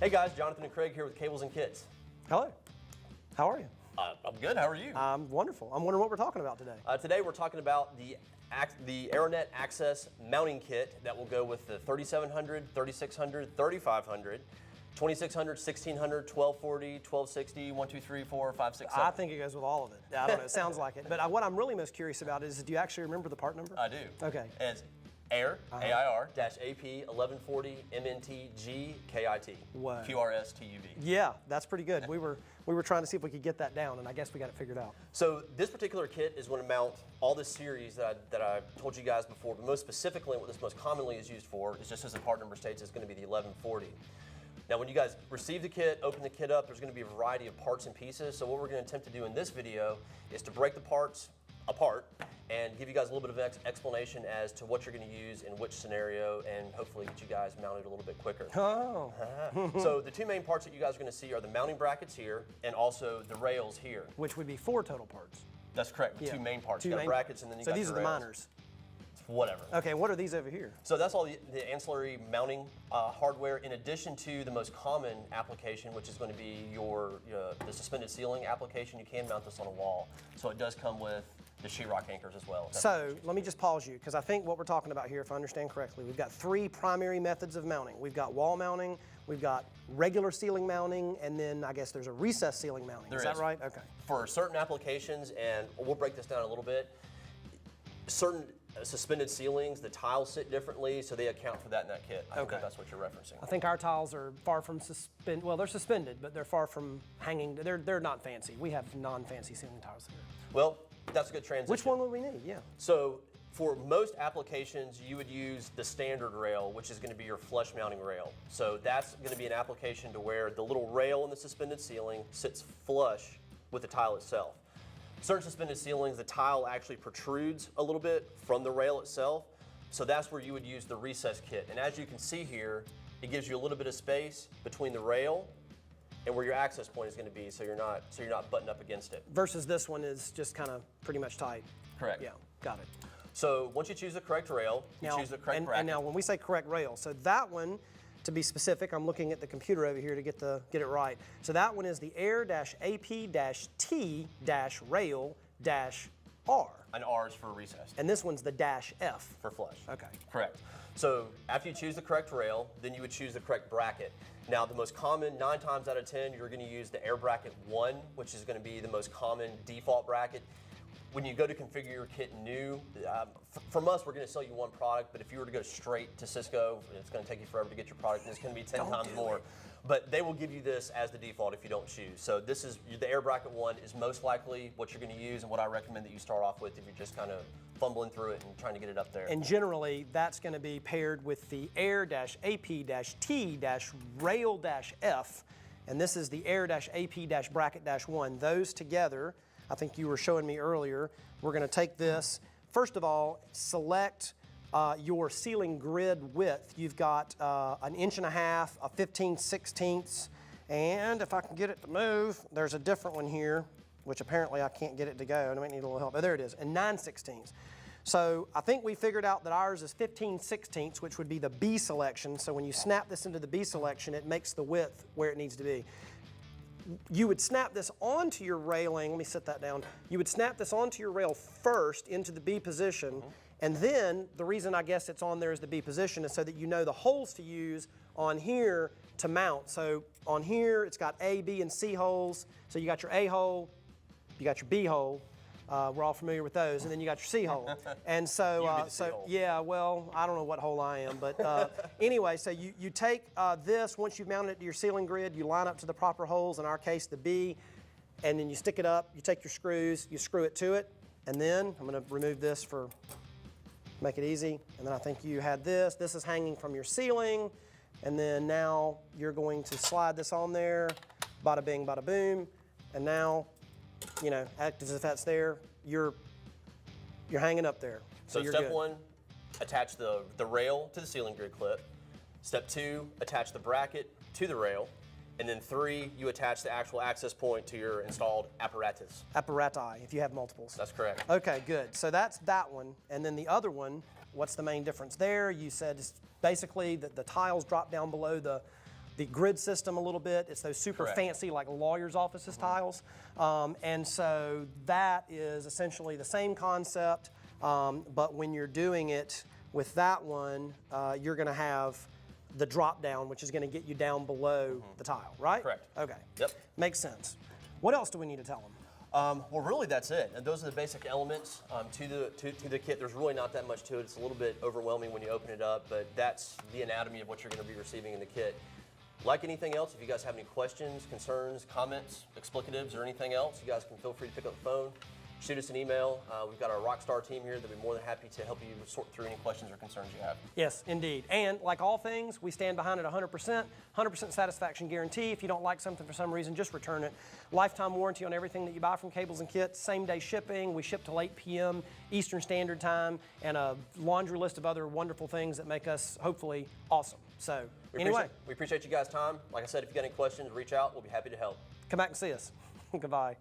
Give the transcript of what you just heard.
Hey guys, Jonathan and Craig here with Cables and Kits. Hello. How are you? I'm good. How are you? I'm wonderful. I'm wondering what we're talking about today. Today we're talking about the Aironet Access mounting kit that will go with the 3700, 3600, 3500, 2600, 1600, 1240, 1260, 1, 2, 3, 4, 5, 6, 7. I think it goes with all of it. I don't know. It sounds like it. But what I'm really most curious about is, do you actually remember the part number? I do. Okay. It's AIR, AIR-AP 1140 MNTG KIT. Wow. QRS TUV. Yeah, that's pretty good. We were trying to see if we could get that down, and I guess we got it figured out. So this particular kit is going to mount all this series that I told you guys before, but most specifically what this most commonly is used for is, just as the part number states, is going to be the 1140. Now when you guys receive the kit, open the kit up, there's going to be a variety of parts and pieces. So what we're going to attempt to do in this video is to break the parts apart and give you guys a little bit of explanation as to what you're going to use in which scenario, and hopefully get you guys mounted a little bit quicker. Oh. So the two main parts that you guys are going to see are the mounting brackets here and also the rails here. Which would be 4 total parts. That's correct. Yeah. Two main parts. Two You got main brackets and then you so got these the are the rails. minors. Whatever. Okay, what are these over here? So that's all the ancillary mounting hardware, in addition to the most common application, which is going to be the suspended ceiling application. You can mount this on a wall. So it does come with the sheetrock anchors as well. So let me just pause you, because I think what we're talking about here, if I understand correctly, we've got 3 primary methods of mounting. We've got wall mounting, we've got regular ceiling mounting, and then I guess there's a recessed ceiling mounting. Is that right? Okay. For certain applications, and we'll break this down a little bit, certain suspended ceilings, the tiles sit differently, so they account for that in that kit. I think that's what you're referencing. I think our tiles are far from well, they're suspended, but they're far from hanging. They're not fancy. We have non-fancy ceiling tiles here. Well, that's a good transition. Which one would we need? Yeah. So for most applications, you would use the standard rail, which is going to be your flush mounting rail. So that's going to be an application to where the little rail in the suspended ceiling sits flush with the tile itself. Certain suspended ceilings, the tile actually protrudes a little bit from the rail itself. So that's where you would use the recess kit. And as you can see here, it gives you a little bit of space between the rail and where your access point is going to be, so you're not butting up against it. Versus this one is just kind of pretty much tight. Correct. Yeah, got it. So once you choose the correct rail, you choose the correct bracket. And now when we say correct rail, so that one, to be specific, I'm looking at the computer over here to get it right. So that one is the Air-AP-T-Rail-R. An R is for recessed. And this one's the -F. For flush. Okay. Correct. So after you choose the correct rail, then you would choose the correct bracket. Now the most common, 9 times out of 10, you're going to use the Air Bracket 1, which is going to be the most common default bracket. When you go to configure your kit new, from us, we're going to sell you one product, but if you were to go straight to Cisco, it's going to take you forever to get your product, and it's going to be 10 times more. But they will give you this as the default if you don't choose. So this is, the Air Bracket 1 is most likely what you're going to use, and what I recommend that you start off with if you're just kind of fumbling through it and trying to get it up there. And generally, that's going to be paired with the Air-AP-T-Rail-F, and this is the Air-AP-Bracket-1. Those together, I think you were showing me earlier, we're going to take this. First of all, select your ceiling grid width. You've got 1.5 inches, a 15/16, and if I can get it to move, there's a different one here, which apparently I can't get it to go. I might need a little help. Oh, there it is, and 9/16. So I think we figured out that ours is 15/16, which would be the B selection. So when you snap this into the B selection, it makes the width where it needs to be. You would snap this onto your railing. Let me set that down. You would snap this onto your rail first into the B position, and then the reason I guess it's on there as the B position is so that you know the holes to use on here to mount. So on here, it's got A, B, and C holes. So you got your A hole, you got your B hole. We're all familiar with those, and then you got your C hole. And so, yeah, well, I don't know what hole I am, but anyway, so you take this, once you've mounted it to your ceiling grid, you line up to the proper holes, in our case the B, and then you stick it up, you take your screws, you screw it to it, and then, I'm gonna remove this for, make it easy, and then I think you had this is hanging from your ceiling, and then now you're going to slide this on there, bada bing, bada boom, and now, you know, act as if that's there, you're hanging up there. So you're step good. 1, attach the rail to the ceiling grid clip. Step 2, attach the bracket to the rail. And then 3, you attach the actual access point to your installed apparatus. Apparati, if you have multiples. That's correct. Okay, good. So that's that one. And then the other one, what's the main difference there? You said basically that the tiles drop down below the the grid system a little bit. It's those super Correct. fancy, like lawyers' offices tiles. And so that is essentially the same concept, but when you're doing it with that one, you're going to have the drop down, which is going to get you down below the tile, right? Correct. Okay. Yep. Makes sense. What else do we need to tell them? Well, really, that's it. And those are the basic elements to the kit. There's really not that much to it. It's a little bit overwhelming when you open it up, but that's the anatomy of what you're going to be receiving in the kit. Like anything else, if you guys have any questions, concerns, comments, explicatives, or anything else, you guys can feel free to pick up the phone, shoot us an email. We've got our Rockstar team here that'll be more than happy to help you sort through any questions or concerns you have. Yes, indeed. And like all things, we stand behind it 100%, 100% satisfaction guarantee. If you don't like something for some reason, just return it. Lifetime warranty on everything that you buy from Cables and Kits, same day shipping. We ship till 8 p.m. Eastern Standard Time, and a laundry list of other wonderful things that make us hopefully awesome. So anyway, We appreciate you guys' time. Like I said, if you got any questions, reach out. We'll be happy to help. come back and see us. Goodbye.